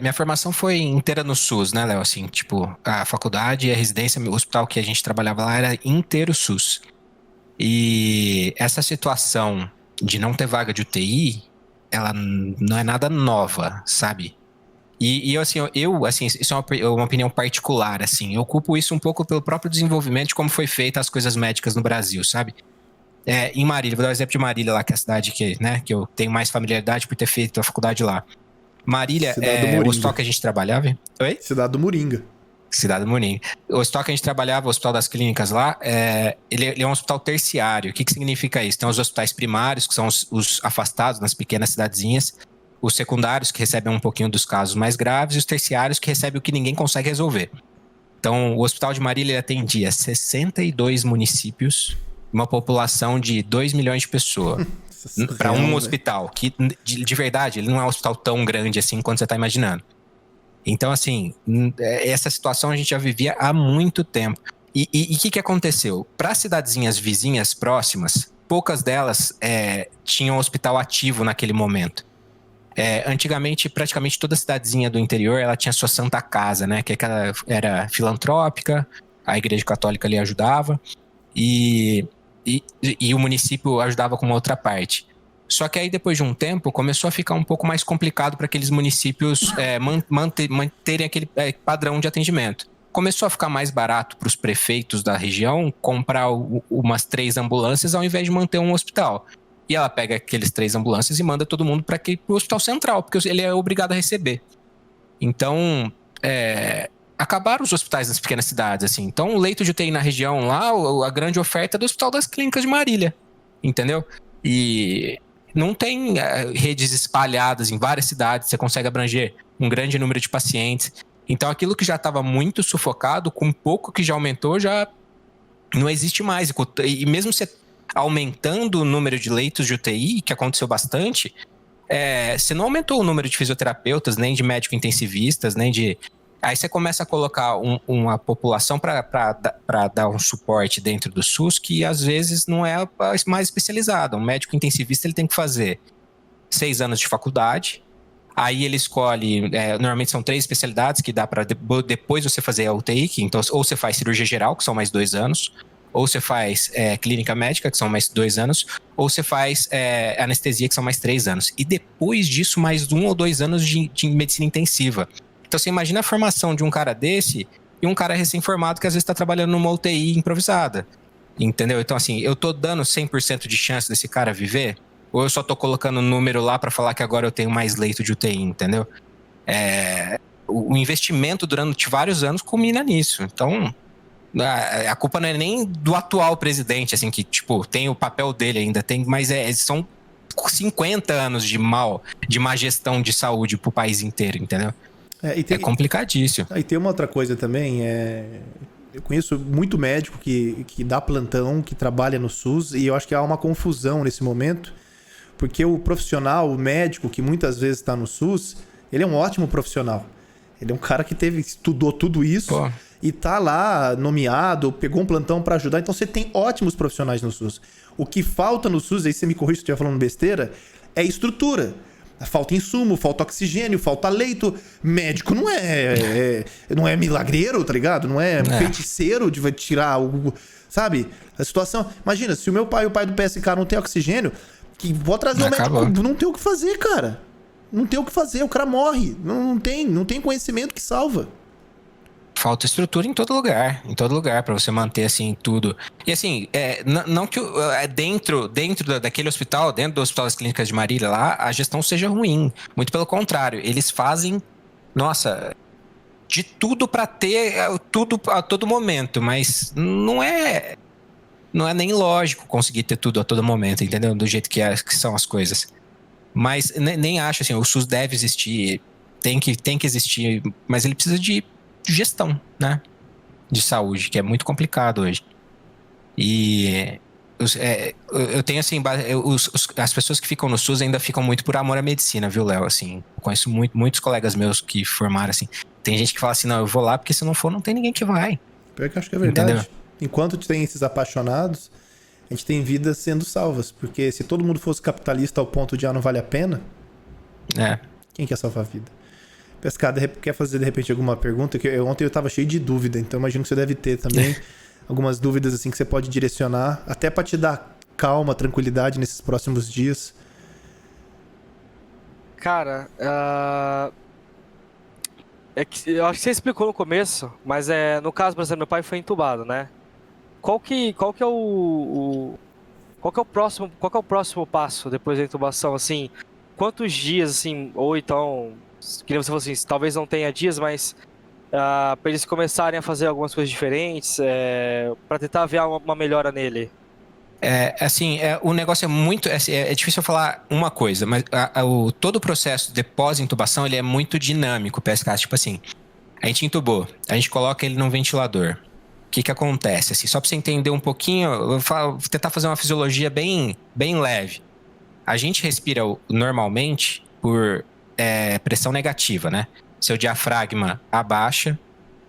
minha formação foi inteira no SUS, né, Léo? Assim, tipo, a faculdade e a residência, o hospital que a gente trabalhava lá era inteiro SUS. E essa situação de não ter vaga de UTI, ela não é nada nova, sabe? Assim, assim, isso é uma opinião particular, assim. Eu culpo isso um pouco pelo próprio desenvolvimento de como foi feita as coisas médicas no Brasil, sabe? Em Marília, vou dar o exemplo de Marília lá, que é a cidade que eu tenho mais familiaridade por ter feito a faculdade lá. Marília, Cidade do o hospital Moringa. que a gente trabalhava. Oi? Cidade do Moringa. Cidade do Moringa. O hospital que a gente trabalhava, o Hospital das Clínicas lá, ele é um hospital terciário. O que significa isso? Tem os hospitais primários, que são os afastados nas pequenas cidadezinhas, os secundários, que recebem um pouquinho dos casos mais graves, e os terciários, que recebem o que ninguém consegue resolver. Então, o Hospital de Marília atendia 62 municípios, uma população de 2 milhões de pessoas. Para um Surreal, velho. hospital, que de verdade, ele não é um hospital tão grande assim quanto você está imaginando. Então, assim, essa situação a gente já vivia há muito tempo. E o que aconteceu? Para cidadezinhas vizinhas próximas, poucas delas tinham hospital ativo naquele momento. Antigamente, praticamente toda cidadezinha do interior, ela tinha sua Santa Casa, né? Que era filantrópica, a Igreja Católica ali ajudava, e, e o município ajudava com uma outra parte. Só que aí, depois de um tempo, começou a ficar um pouco mais complicado para aqueles municípios manterem aquele padrão de atendimento. Começou a ficar mais barato para os prefeitos da região comprar umas 3 ambulâncias ao invés de manter um hospital. E ela pega aqueles 3 ambulâncias e manda todo mundo para o hospital central, porque ele é obrigado a receber. Então, acabaram os hospitais nas pequenas cidades, assim. Então, o leito de UTI na região lá, a grande oferta é do Hospital das Clínicas de Marília, entendeu? E não tem redes espalhadas em várias cidades, você consegue abranger um grande número de pacientes. Então, aquilo que já estava muito sufocado, com pouco que já aumentou, já não existe mais. E mesmo você aumentando o número de leitos de UTI, que aconteceu bastante, você não aumentou o número de fisioterapeutas, nem de médico-intensivistas, nem de... Aí você começa a colocar uma população para dar um suporte dentro do SUS que às vezes não é a mais especializada. Um médico intensivista ele tem que fazer 6 anos de faculdade, aí ele escolhe, normalmente são 3 especialidades que dá para depois você fazer a UTI, que, então, ou você faz cirurgia geral, que são mais 2 anos, ou você faz clínica médica, que são mais 2 anos, ou você faz anestesia, que são mais 3 anos. E depois disso, mais 1 ou 2 anos de medicina intensiva. Então você imagina a formação de um cara desse e um cara recém-formado que às vezes está trabalhando numa UTI improvisada. Entendeu? Então, assim, eu tô dando 100% de chance desse cara viver? Ou eu só tô colocando um número lá para falar que agora eu tenho mais leito de UTI, entendeu? O investimento durante vários anos culmina nisso. Então, a culpa não é nem do atual presidente, assim, que, tipo, tem o papel dele ainda, mas são 50 anos de má gestão de saúde pro país inteiro, entendeu? É, e É tem, complicadíssimo. e tem uma outra coisa também, eu conheço muito médico que dá plantão, que trabalha no SUS, e eu acho que há uma confusão nesse momento, porque o profissional, o médico que muitas vezes está no SUS, ele é um ótimo profissional. Ele é um cara que estudou tudo isso Pô, e tá lá nomeado, pegou um plantão para ajudar. Então você tem ótimos profissionais no SUS. O que falta no SUS, aí você me corrige se eu estiver falando besteira, é estrutura. Falta insumo, falta oxigênio, falta leito. Médico não é milagreiro, tá ligado? Não é feiticeiro de tirar o... Sabe? A situação... Imagina, se o meu pai e o pai do PSK não tem oxigênio, que vou trazer o médico... acabou. Não tem o que fazer, cara. Não tem o que fazer, o cara morre. Não tem conhecimento que salva. Falta estrutura em todo lugar para você manter assim tudo. E assim, não que dentro daquele hospital, dentro do Hospital das Clínicas de Marília lá, a gestão seja ruim. Muito pelo contrário, eles fazem, nossa, de tudo para ter tudo a todo momento, mas não é nem lógico conseguir ter tudo a todo momento, entendeu? Do jeito que são as coisas. Mas nem acho assim, o SUS deve existir, tem que existir, mas ele precisa de gestão, né? De saúde, que é muito complicado hoje. E eu tenho assim, as pessoas que ficam no SUS ainda ficam muito por amor à medicina, viu, Léo? Assim, eu conheço muitos colegas meus que formaram assim. Tem gente que fala assim, não, eu vou lá porque se não for, não tem ninguém que vai. Pior que eu acho que é Entendeu? verdade. Enquanto tem esses apaixonados, a gente tem vidas sendo salvas. Porque se todo mundo fosse capitalista ao ponto de não vale a pena, É. quem quer salvar a vida? Pescada, quer fazer de repente alguma pergunta? Que ontem eu tava cheio de dúvida, então imagino que você deve ter também algumas dúvidas assim que você pode direcionar, até para te dar calma, tranquilidade nesses próximos dias. Cara, é que eu acho que você explicou no começo, mas no caso, por exemplo, meu pai foi entubado, né? Qual que é qual que é o próximo passo depois da intubação, assim? Quantos dias, assim, ou então, que nem você falou assim, talvez não tenha dias, mas para eles começarem a fazer algumas coisas diferentes, para tentar ver uma melhora nele? O negócio é muito. É difícil eu falar uma coisa, mas todo o processo de pós-intubação ele é muito dinâmico, PSK. Tipo assim, a gente intubou, a gente coloca ele num ventilador. O que acontece? Assim, só para você entender um pouquinho, eu vou tentar fazer uma fisiologia bem leve. A gente respira normalmente por pressão negativa, né? Seu diafragma abaixa.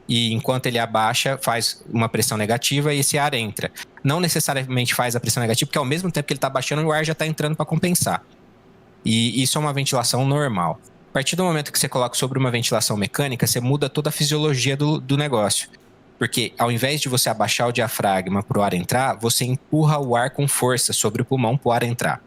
E enquanto ele abaixa, faz uma pressão negativa e esse ar entra. Não necessariamente faz a pressão negativa, porque ao mesmo tempo que ele está baixando, o ar já está entrando para compensar. E isso é uma ventilação normal. A partir do momento que você coloca sobre uma ventilação mecânica, você muda toda a fisiologia do negócio. Porque ao invés de você abaixar o diafragma para o ar entrar, você empurra o ar com força sobre o pulmão para o ar entrar.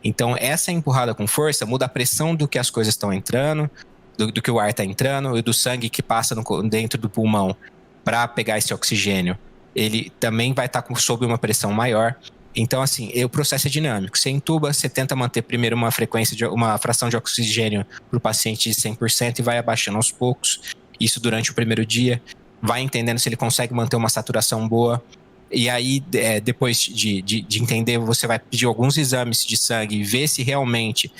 Então, essa empurrada com força muda a pressão do que as coisas estão entrando, do que o ar está entrando e do sangue que passa dentro do pulmão para pegar esse oxigênio. Ele também vai estar sob uma pressão maior. Então, assim, o processo é dinâmico. Você intuba, você tenta manter primeiro uma fração de oxigênio para o paciente de 100% e vai abaixando aos poucos. Isso durante o primeiro dia. Vai entendendo se ele consegue manter uma saturação boa. E aí, depois de entender, você vai pedir alguns exames de sangue e ver se realmente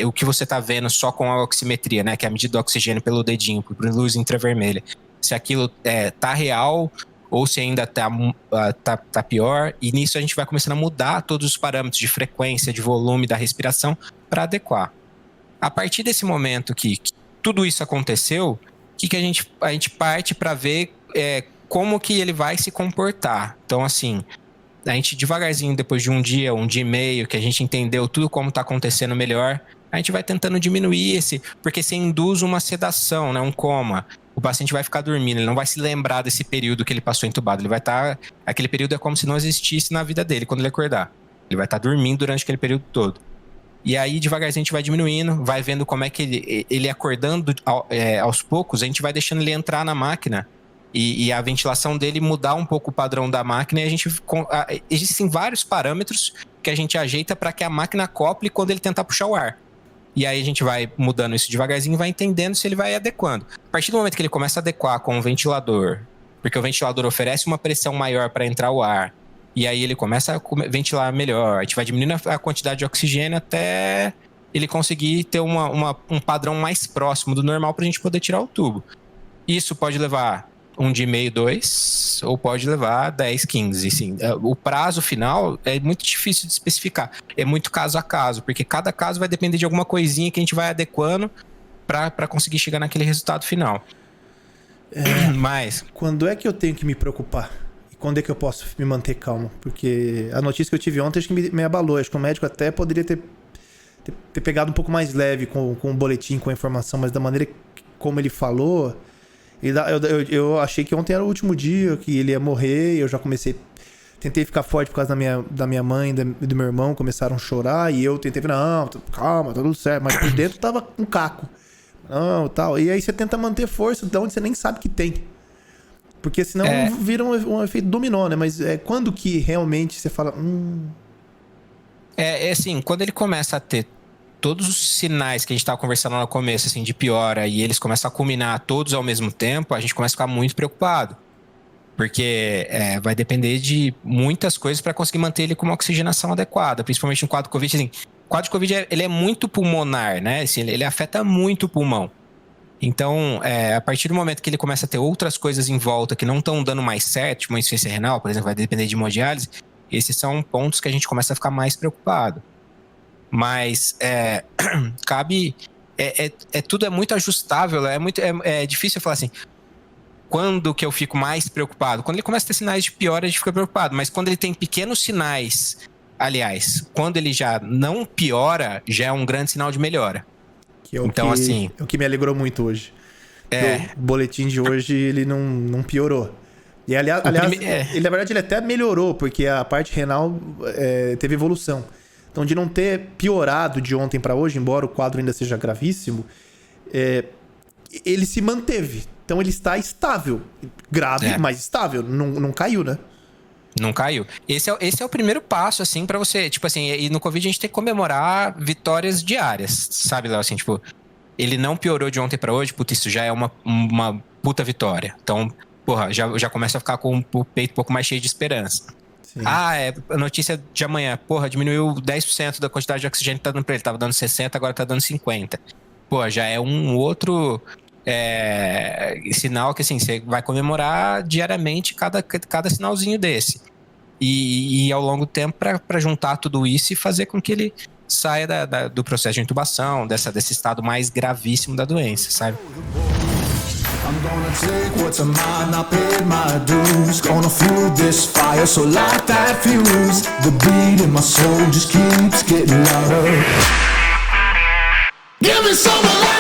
o que você está vendo só com a oximetria, né, que é a medida do oxigênio pelo dedinho, por luz infravermelha, se aquilo tá real ou se ainda tá pior. E nisso a gente vai começando a mudar todos os parâmetros de frequência, de volume da respiração para adequar. A partir desse momento que tudo isso aconteceu, que a gente parte para ver como que ele vai se comportar. Então, assim, a gente devagarzinho, depois de um dia e meio, que a gente entendeu tudo como está acontecendo melhor, a gente vai tentando diminuir porque se induz uma sedação, né, um coma. O paciente vai ficar dormindo, ele não vai se lembrar desse período que ele passou entubado. Ele vai estar... Aquele período é como se não existisse na vida dele quando ele acordar. Ele vai estar dormindo durante aquele período todo. E aí, devagarzinho, a gente vai diminuindo, vai vendo como é que ele acordando aos poucos, a gente vai deixando ele entrar na máquina e a ventilação dele mudar um pouco o padrão da máquina. E existem vários parâmetros que a gente ajeita para que a máquina acople quando ele tentar puxar o ar. E aí a gente vai mudando isso devagarzinho e vai entendendo se ele vai adequando. A partir do momento que ele começa a adequar com o ventilador, porque o ventilador oferece uma pressão maior para entrar o ar, e aí ele começa a ventilar melhor, a gente vai diminuindo a quantidade de oxigênio até ele conseguir ter um padrão mais próximo do normal para a gente poder tirar o tubo. Isso pode levar 1 dia e meio, 2, ou pode levar 10, 15. Assim. O prazo final é muito difícil de especificar. É muito caso a caso, porque cada caso vai depender de alguma coisinha que a gente vai adequando para conseguir chegar naquele resultado final. Mas... Quando é que eu tenho que me preocupar? E quando é que eu posso me manter calmo? Porque a notícia que eu tive ontem acho que me abalou. Acho que o médico até poderia ter pegado um pouco mais leve com o boletim, com a informação, mas da maneira como ele falou... Eu achei que ontem era o último dia, que ele ia morrer. Eu já tentei ficar forte por causa da minha mãe e do meu irmão. Começaram a chorar e eu tentei, não, calma, tá tudo certo. Mas por dentro tava um caco. Não, tal. E aí você tenta manter força de onde você nem sabe que tem. Porque senão vira um efeito dominó, né? Mas quando que realmente você fala... assim, quando ele começa a ter todos os sinais que a gente estava conversando lá no começo, assim, de piora, e eles começam a culminar todos ao mesmo tempo, a gente começa a ficar muito preocupado. Porque vai depender de muitas coisas para conseguir manter ele com uma oxigenação adequada, principalmente no quadro Covid. Assim, o quadro Covid ele é muito pulmonar, né? Assim, ele afeta muito o pulmão. Então, a partir do momento que ele começa a ter outras coisas em volta que não estão dando mais certo, tipo uma insuficiência renal, por exemplo, vai depender de hemodiálise, esses são pontos que a gente começa a ficar mais preocupado. Mas cabe... tudo é muito ajustável, é difícil falar assim, quando que eu fico mais preocupado? Quando ele começa a ter sinais de piora, a gente fica preocupado, mas quando ele tem pequenos sinais, aliás, quando ele já não piora, já é um grande sinal de melhora. Que é o então, que, assim... é o que me alegrou muito hoje. O boletim de hoje, ele não piorou. E, aliás, ele, na verdade, ele até melhorou, porque a parte renal teve evolução. Então, de não ter piorado de ontem para hoje, embora o quadro ainda seja gravíssimo, ele se manteve. Então, ele está estável. Grave, mas estável. Não caiu, né? Não caiu. Esse é o primeiro passo, assim, pra você... Tipo assim, e no Covid a gente tem que comemorar vitórias diárias, sabe, Léo? Assim, tipo, ele não piorou de ontem pra hoje, puta, isso já é uma puta vitória. Então, porra, já começa a ficar com o peito um pouco mais cheio de esperança. Sim. A notícia de amanhã, porra, diminuiu 10% da quantidade de oxigênio que tá dando pra ele. Tava dando 60, agora tá dando 50. Pô, já é um outro sinal que, assim, você vai comemorar diariamente cada sinalzinho desse. E ao longo do tempo pra juntar tudo isso e fazer com que ele saia do processo de intubação, desse estado mais gravíssimo da doença, sabe? I'm gonna take what's mine, I paid my dues. Gonna fuel this fire, so light that fuse. The beat in my soul just keeps getting louder. Give me some of that.